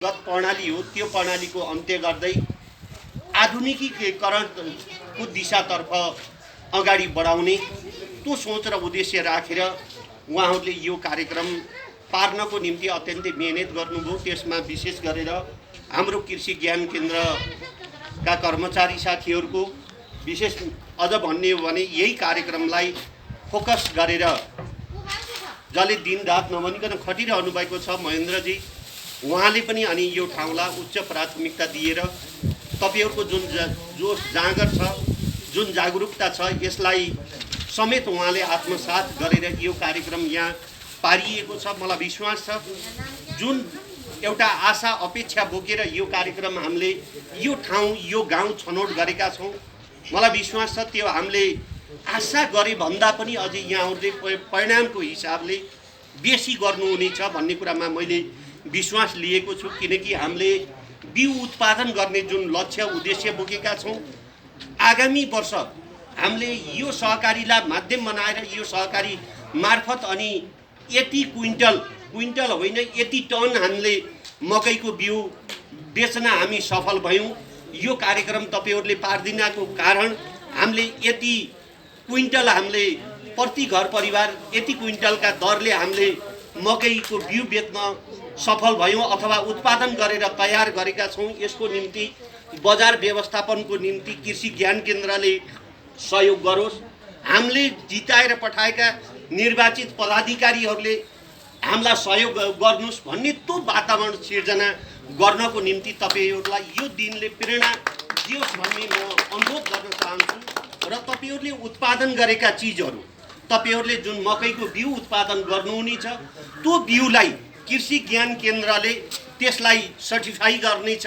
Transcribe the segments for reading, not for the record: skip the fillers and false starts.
गत प्रणाली हो त्यो प्रणालीको अन्त्य गर्दै आधुनिकीकरणको दिशातर्फ अगाडि बढाउने त्यो सोच र उद्देश्य राखेर उहाँहरूले यो कार्यक्रम पार्नको निम्ति अत्यन्तै मेहनत गर्नुभयो। त्यसमा विशेष गरेर हाम्रो कृषि ज्ञान केन्द्रका कर्मचारी साथीहरूको विशेष अझ भन्ने हो भने यही कार्यक्रमलाई फोकस गरेर जसले दिन रात नभनिकन खटिरहनु भएको छ महेन्द्रजी, उहाँले पनि अनि यो ठाउँलाई उच्च प्राथमिकता दिएर तपाईहरुको जुन जोश जाँगर छ, जुन जागरुकता छ, यसलाई समेत उहाँले आत्मसात गरेर यो कार्यक्रम यहाँ पारिएको छ। मलाई विश्वास छ जुन एउटा आशा अपेक्षा बोकेर यो कार्यक्रम हामीले यो ठाउँ यो गाउँ छनौट गरेका छौँ, मलाई विश्वास छ त्यो हामीले आशा गरे भन्दा पनि अझै यहाँहरूले परिणामको हिसाबले बेसी गर्नुहुनेछ भन्ने कुरामा मैले विश्वास लिएको छु। किनकि हामीले बिउ उत्पादन गर्ने जुन लक्ष्य उद्देश्य बोकेका छौँ, आगामी वर्ष हामीले यो सहकारीलाई माध्यम बनाएर यो सहकारी मार्फत अनि यति क्विन्टल होइन यति टन हामीले मकैको बिउ बेच्न हामी सफल भयौँ। यो कार्यक्रम तपाईहरुले पार्दिनको कारण हामीले यति क्विन्टल हामीले प्रति घर परिवार यति क्विन्टलका दरले हामीले मकैको बिउ बेच्न सफल भयौँ अथवा उत्पादन गरेर तयार गरेका छौँ। यसको निम्ति बजार व्यवस्थापनको निम्ति कृषि ज्ञान केन्द्रले सहयोग गरोस्। हामीले जिताएर पठाएका निर्वाचित पदाधिकारीहरूले हामीलाई सहयोग गर्नुस् भन्ने त्यो वातावरण सिर्जना गर्नको निम्ति तपाईहरुलाई यो दिनले प्रेरणा दियोस् भन्ने म अनुरोध गर्न चाहन्छु। र तपाईहरुले उत्पादन गरेका चिजहरू, तपाईहरुले जुन मकैको बिउ उत्पादन गर्नुहुनेछ त्यो बिउलाई कृषि ज्ञान केन्द्रले त्यसलाई सर्टिफाई गर्नेछ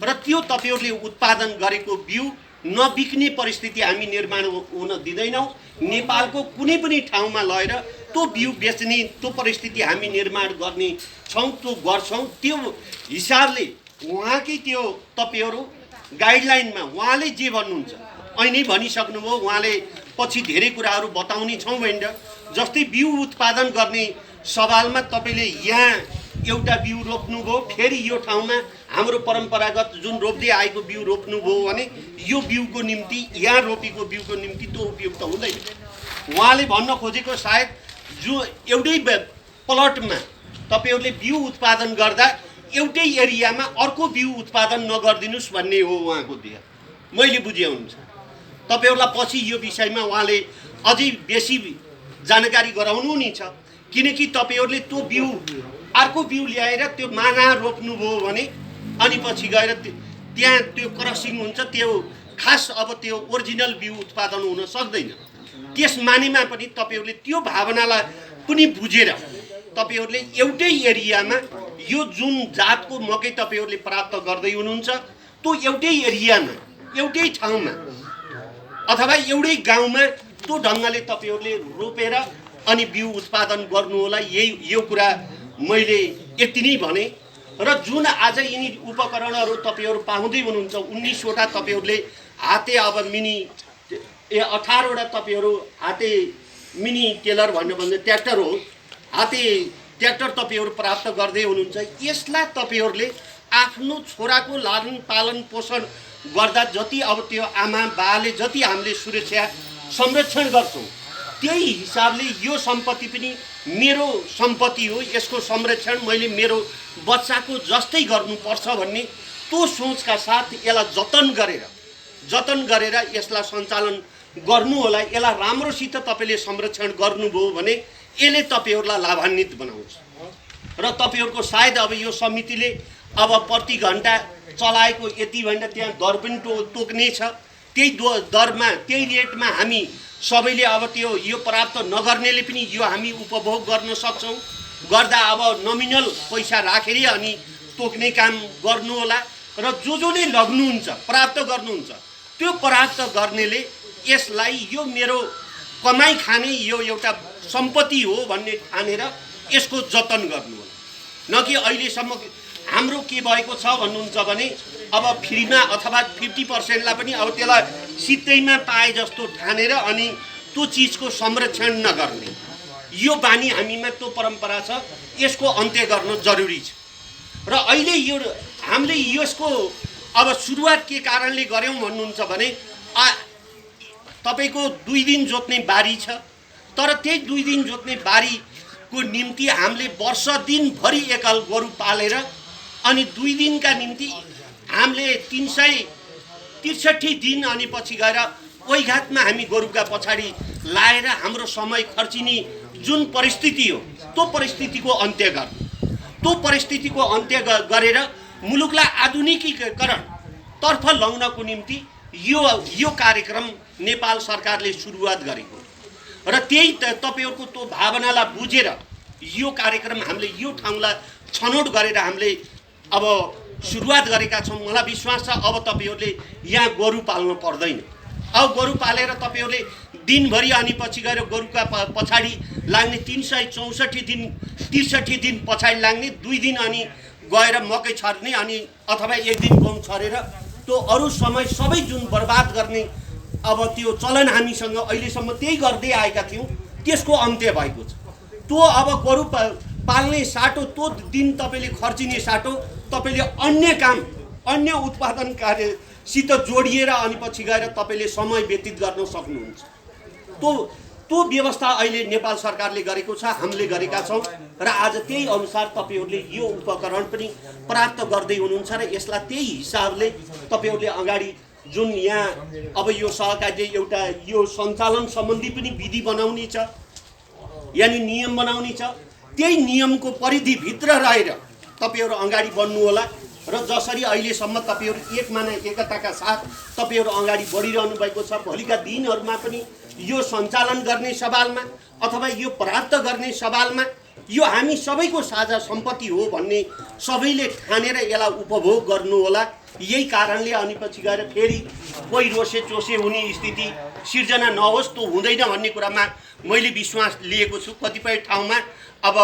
र त्यो तपाईहरुले उत्पादन गरेको बिउ नबिक्ने परिस्थिति हामी निर्माण हुन दिँदैनौँ। नेपालको कुनै पनि ठाउँमा लगेर त्यो बिउ बेच्ने त्यो परिस्थिति हामी निर्माण गर्ने छौँ, त्यो गर्छौँ। त्यो हिसाबले उहाँकै त्यो तपाईहरु गाइडलाइनमा उहाँले जे भन्नुहुन्छ अहिले नै भनिसक्नुभयो, उहाँले पछि धेरै कुराहरू बताउने छौँ भनेर। जस्तै बिउ उत्पादन गर्ने सवालमा तपाईले यहाँ एउटा बिउ रोप्नुभयो, फेरि यो ठाउँमा हाम्रो परम्परागत जुन रोप्दै आएको बिउ रोप्नुभयो भने यो बिउको निम्ति यहाँ रोपेको बिउको निम्ति त्यो उपयुक्त हुँदैन। उहाँले भन्न खोजेको सायद जो एउटै प्लटमा तपाईहरुले बिउ उत्पादन गर्दा एउटै एरियामा अर्को बिउ उत्पादन नगर्दिनुस् भन्ने हो उहाँको ध्येय। मैले बुझे अनुसार तपाईहरुलाई पछि यो विषयमा उहाँले अझै बेसी जानकारी गराउनु नि छ। किनकि तपाईहरुले त्यो बिउ अर्को बिउ ल्याएर त्यो माना रोप्नुभयो भने अनि पछि गएर त्यहाँ त्यो क्रसिङ हुन्छ, त्यो खास अब त्यो ओरिजिनल बिउ उत्पादन हुन सक्दैन। त्यस मानेमा पनि तपाईहरुले त्यो भावनालाई पनि बुझेर तपाईहरुले एउटै एरियामा यो जुन जातको मकै तपाईहरुले प्राप्त गर्दै हुनुहुन्छ त्यो एउटै एरियामा एउटै ठाउँमा अथवा एउटै गाउँमा त्यो ढङ्गले तपाईहरुले रोपेर अनि बिउ उत्पादन गर्नु होला। यो कुरा मैले यति नै भने। र जुन आज यिनी उपकरणहरू तपाईहरु पाउँदै हुनुहुन्छ 19 वटा तपाईहरुले हाते अब मिनी 18 वटा तपाईहरु हाते मिनी टेलर भन्नु भन्दा ट्र्याक्टर हो, हाते ट्र्याक्टर तपाईहरु प्राप्त गर्दै हुनुहुन्छ। यसलाई तपाईहरुले आफ्नो छोराको लालन पालन पोषण गर्दा जति अब त्यो आमा बाले जति हामीले सुरक्षा संरक्षण गर्छौं त्यही हिसाबले यो सम्पत्ति पनि मेरो सम्पत्ति हो, यसको संरक्षण मैले मेरो बच्चाको जस्तै गर्नुपर्छ भन्ने त्यो सोचका साथ यसलाई जतन गरेर यसलाई सञ्चालन गर्नु होला। यसलाई राम्रोसित तपाईले संरक्षण गर्नुभयो भने यसले तपाईहरुलाई लाभान्वित बनाउँछ र तपाईहरुको सायद अब यो समितिले अब प्रति घण्टा चलाएको यति भन्दा त्यहाँ दर पनि तोक्ने छ। त्यही दरमा त्यही रेटमा हामी सबैले अब त्यो यो प्राप्त नगर्नेले पनि यो हामी उपभोग गर्न सक्छौं। गर्दा अब नोमिनल पैसा राखेर अनि तोक्ने काम गर्नु होला र जसले लग्नुहुन्छ प्राप्त गर्नुहुन्छ त्यो प्राप्त गर्नेले यसलाई यो मेरो कमाई खाने यो एउटा सम्पत्ति हो भन्ने ठानेर यसको जतन गर्नु होला। न कि अहिलेसम्म हाम्रो के भएको छ भन्नुहुन्छ भने अब फ्रीमा अथवा 50% ला पनि अब त्यसलाई सित्तैमा पाए जस्तो ठानेर अनि त्यो चीजको संरक्षण नगर्ने यो बानी हामीमा त्यो परम्परा छ। यसको अन्त्य गर्न जरुरी छ। र अहिले यो हामीले यसको अब सुरुवात के कारणले गर्यौँ भन्नुहुन्छ भने तपाईको 2 दिन जोत्ने बारी छ, तर त्यही 2 दिन जोत्ने बारीको निम्ति हामीले वर्ष दिनभरि एकल गोरु पालेर अनि 2 दिनका निम्ति हामीले 363 दिन अनि पछि गएर ओइ घाटमा हामी गोरुका पछाडि लाएर हाम्रो समय खर्चिने जुन परिस्थिति हो त्यो परिस्थितिको अन्त्य गर्नु, त्यो परिस्थितिको अन्त्य गरेर मुलुकलाई आधुनिकीकरण तर्फ लगाउनको निम्ति यो कार्यक्रम नेपाल सरकारले सुरुवात गरेको र त्यही तपाईहरुको त्यो भावनालाई बुझेर यो कार्यक्रम हामीले यो ठाउँलाई छनौट गरेर हामीले अब सुरुवात गरेका छौं। मलाई विश्वास छ अब तपाईहरुले यहाँ गोरु पाल्नु पर्दैन। अब गोरु पालेर तपाईहरुले दिनभरि अनि पछि गएर गोरुका पछाडि लाग्ने 363 दिन पछाडि लाग्ने 2 दिन अनि गएर मकै छर्ने अनि अथवा 1 दिन गहुँ छरेर त्यो अरु समय सबै जुन बर्बाद गर्ने अब त्यो चलन हामीसँग अहिलेसम्म त्यही गर्दै आएका थियौं, त्यसको अन्त्य भएको छ। त्यो अब गोरु पाल्ने साटो त्यो दिन तपाईले खर्चिने साटो तपाईले अन्य काम अन्य उत्पादन कार्यसित जोडिएर अनि पछि गएर तपाईले समय व्यतीत गर्न सक्नुहुन्छ। त्यो व्यवस्था अहिले नेपाल सरकारले गरेको छ, हामीले गरेका छौं र आज त्यही अनुसार तपाईहरुले यो उपकरण पनि प्राप्त गर्दै हुनुहुन्छ र यसलाई त्यही हिसाबले तपाईहरुले अगाडि जुन यहाँ अब यो सहकार्य एउटा यो सञ्चालन सम्बन्धी पनि विधि बनाउने छ, यानी नियम बनाउने छ, त्यही नियमको परिधि भित्र रहेर तपाईहरु अगाडि बढ्नु होला र जसरी अहिलेसम्म तपाईहरु एकमाना एकताका साथ तपाईहरु अगाडि बढिरहनु भएको छ, भोलिका दिनहरुमा पनि यो सञ्चालन गर्ने सवालमा अथवा यो प्राप्त गर्ने सवालमा यो हामी सबैको साझा सम्पत्ति हो भन्ने सबैले ठानेर यसलाई उपभोग गर्नु होला। यही कारणले अनि पछि गएर फेरि कोही रोसे चोसे हुने स्थिति सिर्जना नहोस्, त्यो हुँदैन भन्ने कुरामा मैले विश्वास लिएको छु। कतिपय ठाउँमा अब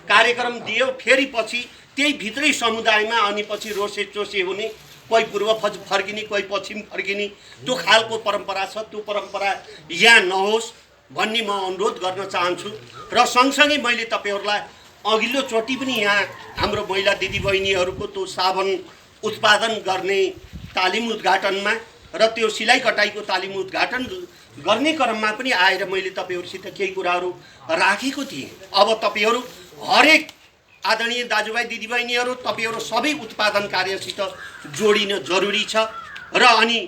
कार्यक्रम दियो फेरि पछि त्यही भित्रै समुदायमा अनि पछि रोसे चोसे हुने, कोही पूर्व फर्किने कोही पश्चिम फर्किने त्यो खालको परम्परा छ। त्यो परम्परा यहाँ नहोस् भन्ने म अनुरोध गर्न चाहन्छु र सँगसँगै मैले तपाईहरुलाई अघिल्लो चोटि पनि यहाँ हाम्रो महिला दिदीबहिनीहरुको त्यो साबन उत्पादन गर्ने तालिम उद्घाटनमा र त्यो सिलाइ कटाइको तालिम उद्घाटन गर्ने क्रममा पनि आएर मैले तपाईहरुसित केही कुराहरु राखेको थिएँ। अब तपाईहरु हरेक आदरणीय दाजुभाइ दिदीबहिनीहरु तपाईहरु सबै उत्पादन कार्यसित जोडिन जरुरी छ र अनि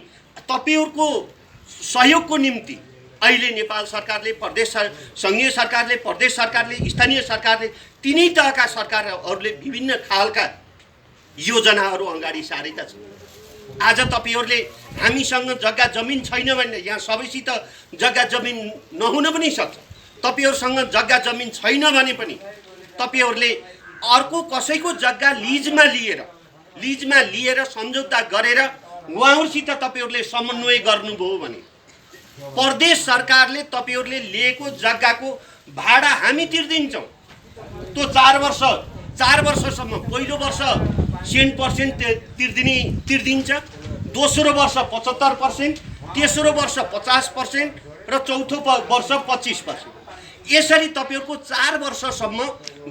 तपाईहरुको सहयोगको निम्ति अहिले नेपाल सरकारले, प्रदेश संघीय सरकारले, प्रदेश सरकारले, स्थानीय सरकारले, तीनै तहका सरकारहरूले विभिन्न खालका योजनाहरू अगाडि सारेका छन्। आज तपाईहरुले हामीसँग जग्गा जमिन छैन भने यहाँ सबैसित जग्गा जमिन नहुन पनि सक्छ। तपाईहरुसँग जग्गा जमिन छैन भने पनि तपाईहरुले अर्को कसैको जग्गा लिजमा लिएर सम्झौता गरेर उहाँहरुसित तपाईहरुले समन्वय गर्नुभयो भने प्रदेश सरकारले तपाईहरुले लिएको जग्गाको भाडा हामी तिर्दिन्छौं। त्यो 4 वर्षसम्म पहिलो वर्ष 100% तिर्दिन्छ, दोस्रो वर्ष 75%, तेस्रो वर्ष 50% र चौथो वर्ष 25%। यसरी तपाईहरुको 4 वर्षसम्म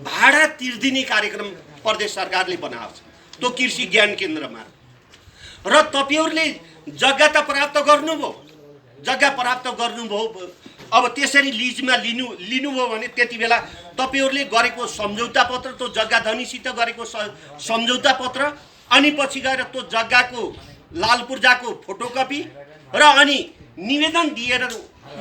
भाडा तिर्दिने कार्यक्रम प्रदेश सरकारले बनाएको छ त्यो कृषि ज्ञान केन्द्रमा। र तपाईहरुले जग्गा त प्राप्त गर्नुभयो, अब त्यसरी लिजमा लिनुभयो भने त्यति बेला तपाईहरुले गरेको सम्झौता पत्र, त्यो जग्गा धनीसित गरेको सम्झौता पत्र अनि पछि गएर त्यो जग्गाको लाल पूर्जाको फोटोकपी र अनि निवेदन दिएर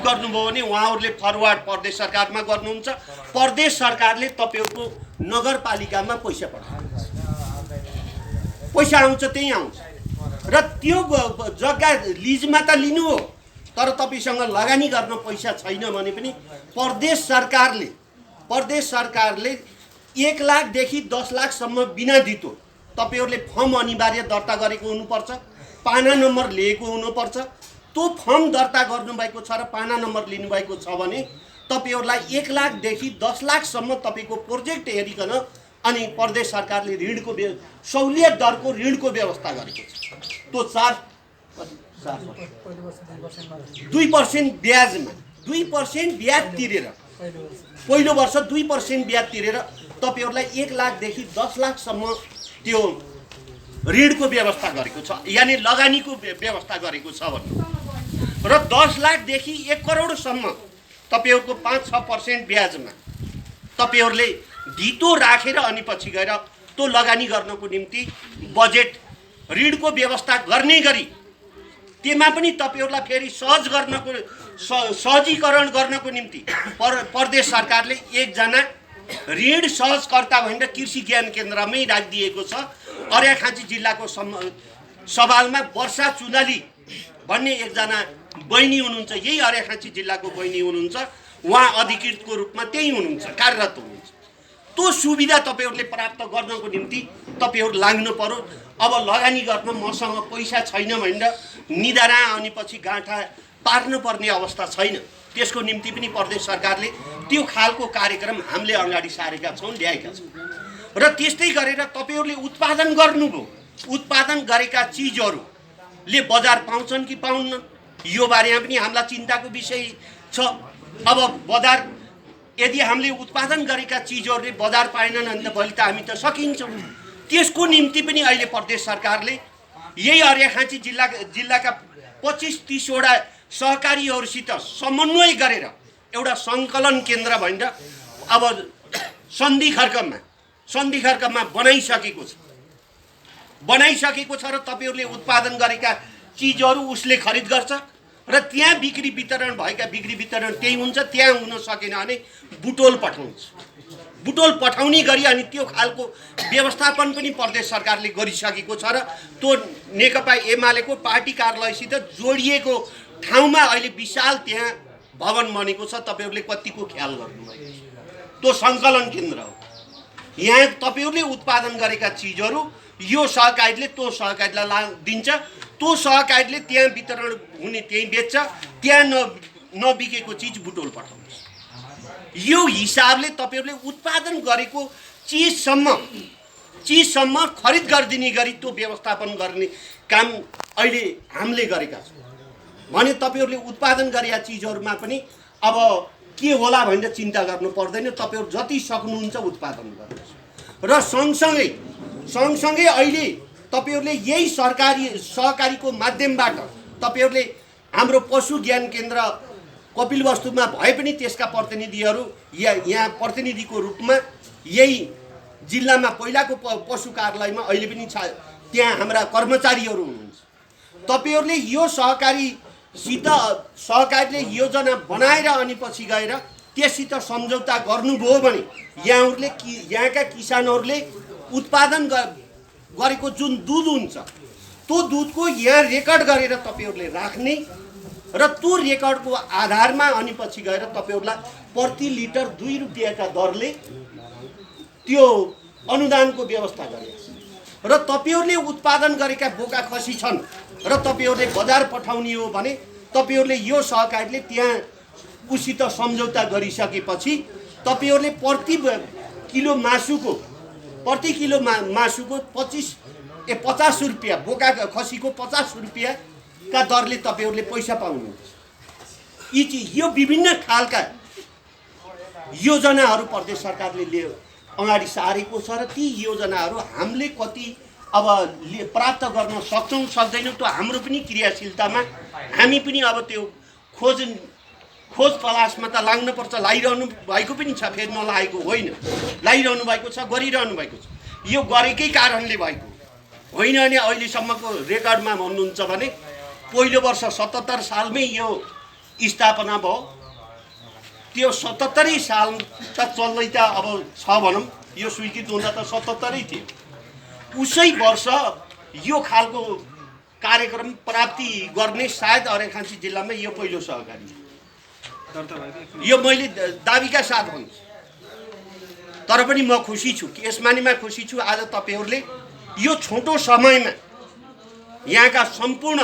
गर्नुभयो भने उहाँहरुले फरवार्ड प्रदेश सरकारमा गर्नुहुन्छ। प्रदेश सरकारले तपाईहरुको नगरपालिकामा पैसा पठाउँछ, पैसा आउँछ त्यही आउँछ र त्यो जग्गा लिजमा त लिनु हो, तर तपाईसँग लगानी गर्न पैसा छैन भने पनि प्रदेश सरकारले 1 लाखदेखि 10 लाखसम्म बिना धितो तपाईहरुले फर्म अनिवार्य दर्ता गरेको हुनुपर्छ, पाना नम्बर लिएको हुनुपर्छ। त्यो फर्म दर्ता गर्नुभएको छ र पाना नम्बर लिनुभएको छ भने तपाईहरुलाई 1 लाखदेखि 10 लाखसम्म तपाईको प्रोजेक्ट हेरिकन अनि प्रदेश सरकारले ऋणको सहुलियत दरको ऋणको व्यवस्था गरेको छ। त्यो 2% ब्याजमा 2% ब्याज तिरेर पहिलो वर्ष 2% ब्याज तिरेर तपाईहरुलाई 1 लाखदेखि 10 लाखसम्म त्यो ऋणको व्यवस्था गरेको छ, यानि लगानीको व्यवस्था गरेको छ भन्नु। र 10 लाखदेखि 1 करोडसम्म तपाईँहरूको 5-6% ब्याजमा तपाईँहरूले धितो राखेर अनि पछि गएर त्यो लगानी गर्नको निम्ति बजेट ऋणको व्यवस्था गर्ने गरी त्यसमा पनि तपाईँहरूलाई फेरि सहज गर्नको सहजीकरण गर्नको निम्ति प्रदेश सरकारले एकजना ऋण सहजकर्ता भनेर कृषि ज्ञान केन्द्रमै राखिदिएको छ। अर्घाखाँची जिल्लाको सवालमा वर्षा चुलाली भन्ने एकजना बहिनी हुनुहुन्छ, यही अर्घाखाँची जिल्लाको बहिनी हुनुहुन्छ, उहाँ अधिकृतको रूपमा त्यही हुनुहुन्छ, कार्यरत हुनुहुन्छ। त्यो सुविधा तपाईँहरूले प्राप्त गर्नको निम्ति तपाईँहरू लाग्नु पर्यो। अब लगानी गर्न मसँग पैसा छैन भनेर निधारा अनि पछि गाँठा पार्नुपर्ने अवस्था छैन। त्यसको निम्ति पनि प्रदेश सरकारले त्यो खालको कार्यक्रम हामीले अगाडि सारेका छौँ, ल्याएका छौँ। र त्यस्तै गरेर तपाईँहरूले उत्पादन गर्नुभयो, उत्पादन गरेका चिजहरूले बजार पाउँछन् कि पाउन्न, यो बारेमा पनि हामीलाई चिन्ताको विषय छ। अब बजार यदि हामीले उत्पादन गरेका चिजहरूले बजार पाएनन् भने त भोलि त हामी त सकिन्छौँ। त्यसको निम्ति पनि अहिले प्रदेश सरकारले यही अर्घाखाँची जिल्लाका 25-30 वटा सहकारीहरूसित समन्वय गरेर एउटा सङ्कलन केन्द्र भनेर अब सन्धि खर्कमा बनाइसकेको छ र तपाईँहरूले उत्पादन गरेका चिजहरू उसले खरिद गर्छ र त्यहाँ बिक्री वितरण भएका बिक्री वितरण त्यही हुन्छ। त्यहाँ हुन सकेन भने बुटोल पठाउँछ, बुटोल पठाउने गरी अनि त्यो खालको व्यवस्थापन पनि प्रदेश सरकारले गरिसकेको छ। र त्यो नेकपा एमालेको पार्टी कार्यालयसित जोडिएको ठाउँमा अहिले विशाल त्यहाँ भवन बनेको छ। तपाईँहरूले कतिको ख्याल गर्नुभयो? त्यो सङ्कलन केन्द्र हो। यहाँ तपाईँहरूले उत्पादन गरेका चिजहरू यो सहकारीले त्यो सहकारीलाई दिन्छ, त्यो सहकारीले त्यहाँ वितरण हुने त्यहीँ बेच्छ, त्यहाँ नबिकेको चिज बुटोल पठाउँछ। यो हिसाबले तपाईँहरूले उत्पादन गरेको चिजसम्म खरिद गरिदिने गरी त्यो व्यवस्थापन गर्ने काम अहिले हामीले गरेका छौँ भने तपाईँहरूले उत्पादन गरेका चिजहरूमा पनि अब के होला भनेर चिन्ता गर्नु पर्दैन। तपाईँहरू जति सक्नुहुन्छ उत्पादन गर्नुहोस्। र सँगसँगै अहिले तपाईँहरूले यही सहकारीको माध्यमबाट तपाईँहरूले हाम्रो पशु ज्ञान केन्द्र कपिलवस्तुमा भए पनि त्यसका प्रतिनिधिहरू यहाँ प्रतिनिधिको रूपमा यही जिल्लामा पहिलाको पशु कार्यालयमा अहिले पनि त्यहाँ हाम्रा कर्मचारीहरू हुनुहुन्छ। तपाईँहरूले यो सहकारीले योजना बनाएर अनि पछि गएर त्यससित सम्झौता गर्नुभयो भने यहाँका किसानहरूले उत्पादन गरेको जुन दुध हुन्छ त्यो दुधको यहाँ रेकर्ड गरेर तपाईँहरूले राख्ने र त्यो रेकर्डको आधारमा अनि पछि गएर तपाईँहरूलाई प्रति लिटर 2 रुपियाँका दरले त्यो अनुदानको व्यवस्था गरेको छ। र तपाईँहरूले उत्पादन गरेका बोका खसी छन् र तपाईँहरूले बजार पठाउने हो भने तपाईँहरूले यो सहकारीले त्यहाँ उसित सम्झौता गरिसकेपछि तपाईँहरूले प्रति किलो मासुको 50 रुपियाँ बोका खसीको 50 रुपियाँका दरले तपाईँहरूले पैसा पाउनुहुन्छ। यो विभिन्न खालका योजनाहरू प्रदेश सरकारले अगाडि सारेको छ र ती योजनाहरू हामीले कति अब प्राप्त गर्न सक्छौँ सक्दैनौँ त्यो हाम्रो पनि क्रियाशीलतामा हामी पनि अब त्यो खोज तलासमा त लाग्नुपर्छ। लागिरहनु भएको पनि छ, फेरि नलागेको होइन, लागिरहनु भएको छ, गरिरहनु भएको छ। यो गरेकै कारणले भएको होइन भने अहिलेसम्मको रेकर्डमा भन्नुहुन्छ भने पहिलो वर्ष 77 सालमै यो स्थापना भयो। त्यो 77 साल त चल्दै त अब छ भनौँ, यो स्वीकृत हुँदा त 77 थियो। उसै वर्ष यो खालको कार्यक्रम प्राप्ति गर्ने सायद अर्घाखाँची जिल्लामा यो पहिलो सहकारी, यो मैले दाबीका साथ भन्छु। तर पनि म खुसी छु, यसमानिमा खुसी छु। आज तपाईँहरूले यो छोटो समयमा यहाँका सम्पूर्ण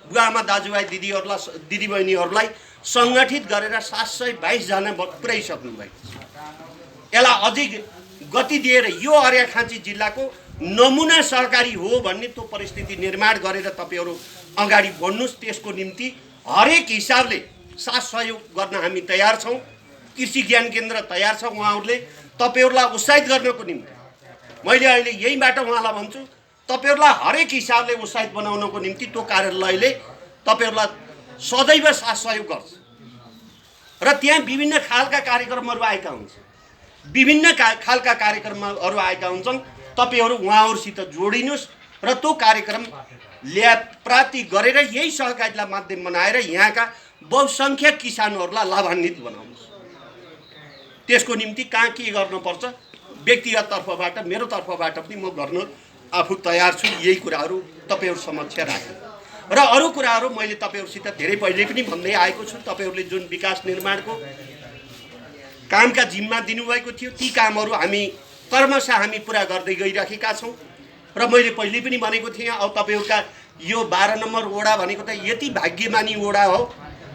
बुवाआमा दाजुभाइ दिदीबहिनीहरूलाई सङ्गठित गरेर 722 जना पुर्याइसक्नु भएको छ। यसलाई अझै गति दिएर यो अर्घाखाँची जिल्लाको नमुना सहकारी हो भन्ने त्यो परिस्थिति निर्माण गरेर तपाईँहरू अगाडि बढ्नुहोस्। त्यसको निम्ति हरेक हिसाबले साथ सहयोग गर्न हामी तयार छौँ। कृषि ज्ञान केन्द्र तयार छ, उहाँहरूले तपाईँहरूलाई उत्साहित गर्नको निम्ति मैले अहिले यहीबाट उहाँलाई भन्छु, तपाईहरुलाई हरेक हिसाबले उत्साहित बनाउनको निम्ति त्यो कार्यालयले तपाईहरुलाई सदैव साथ सहयोग गर्छ र त्यहाँ विभिन्न खालका कार्यक्रमहरू आएका हुन्छन्, विभिन्न खालका कार्यक्रमहरू आएका हुन्छन्। तपाईहरु उहाँहरुसित जोडिनुस् र त्यो कार्यक्रम प्राप्ति गरेर यही सहकारीलाई माध्यम बनाएर यहाँका बहुसंख्यक किसानहरूलाई लाभान्वित बनाउनुस्। त्यसको निम्ति कहाँ के गर्नुपर्छ व्यक्तिगत तर्फबाट मेरो तर्फबाट पनि म गर्न आफू तयार छु। यही कुराहरू तपाईहरु समक्ष राखेँ र अरू कुराहरू मैले तपाईहरुसित धेरै पहिले पनि भन्दै आएको छु। तपाईहरुले जुन विकास निर्माणको कामका जिम्मा दिनुभएको थियो ती कामहरू हामी कर्मशः हामी पुरा गर्दै गइरहेका छौँ र मैले पहिले पनि भनेको थिएँ अब तपाईहरुका यो 12 नम्बर वडा भनेको त यति भाग्यमानी वडा हो।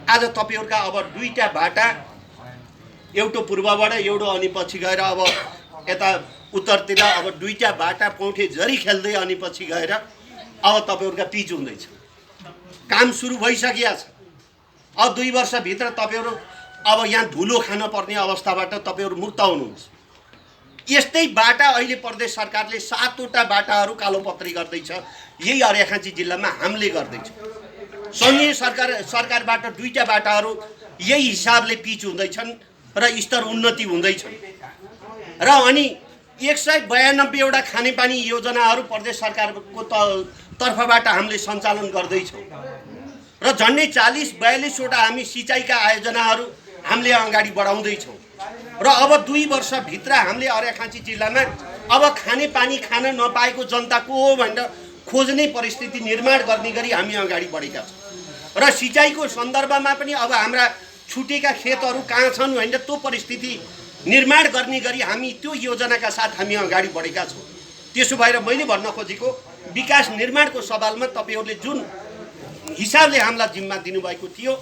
आज तपाईहरुका अब दुईटा बाटा, एउटा पूर्वबाट एउटा अनि पछि गएर अब यता उत्तरतिर अब दुईटा बाटा पौठे जरी खेल्दै अनि पछि गएर अब तपाईहरुका पिच हुँदैछ। काम सुरु भइसकेको छ। अब 2 वर्षभित्र तपाईहरु अब यहाँ धुलो खान पर्ने अवस्थाबाट तपाईहरु मुक्त हुनुहुन्छ। यस्तै बाटा अहिले प्रदेश सरकारले 7वटा बाटाहरू कालोपत्री गर्दैछ। यही अर्घाखाँची जिल्लामा हामीले गर्दैछ। संघीय सरकारबाट 2टा बाटाहरू यही हिसाबले पिच हुँदैछन् र स्तर उन्नति हुँदैछन् र अनि 192 वटा खानेपानी योजनाहरू प्रदेश सरकारको तर्फबाट हामीले सञ्चालन गर्दैछौँ र झन्डै 40-42 वटा हामी सिँचाइका आयोजनाहरू हामीले अगाडि बढाउँदैछौँ र अब 2 वर्षभित्र हामीले अर्घाखाँची जिल्लामा अब खानेपानी खान नपाएको जनता को हो भनेर खोज्ने परिस्थिति निर्माण गर्ने गरी हामी अगाडि बढेका छौँ र सिँचाइको सन्दर्भमा पनि अब हाम्रा छुटेका खेतहरू कहाँ छन् भनेर त्यो परिस्थिति निर्माण गर्ने गरी हामी त्यो योजनाका साथ हामी अगाडि बढेका छौँ। त्यसो भएर मैले भन्न खोजेको विकास निर्माणको सवालमा तपाईहरुले जुन हिसाबले हामीलाई जिम्मा दिनुभएको थियो